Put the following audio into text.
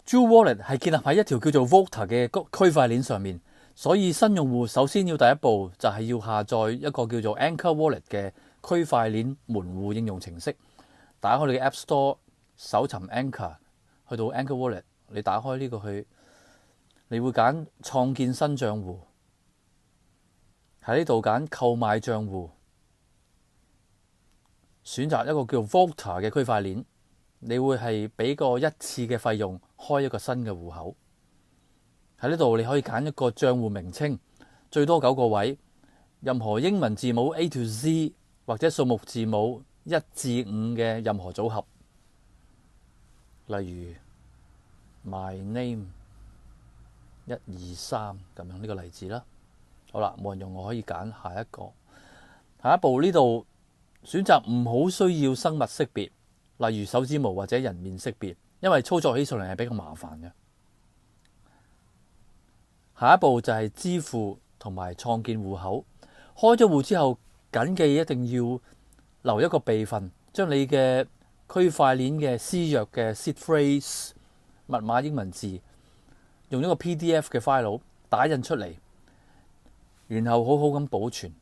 True Wallet 係建立喺一條叫做 Volta 嘅區塊鏈上面，所以新用戶首先要第一步就係要下載一個叫做 Anchor Wallet 嘅區塊鏈門戶應用程式。打開你嘅 App Store，搜尋 Anchor，去到 Anchor Wallet，你打開呢個去，你會揀創建新帳戶，喺呢度揀購買帳戶，選擇一個叫 Volta 嘅區塊鏈。你會係俾個一次嘅費用開一個新嘅戶口。喺呢度你可以揀一個帳戶名稱，最多9個位，任何英文字母 A to Z 或者數目字母1至5嘅任何組合，例如 My Name 123咁樣呢個例子啦。好啦，冇人用，我可以揀下一個。下一步呢度選擇唔好需要生物識別，例如手指模或者人面識別，因為操作起上嚟係比較麻煩嘅。下一步就係支付同埋創建戶口。開咗戶之後，緊記一定要留一個備份，將你嘅區塊鏈嘅私鑰嘅 seed phrase 密碼英文字，用一個 PDF 嘅 file 打印出嚟，然後好好咁保存。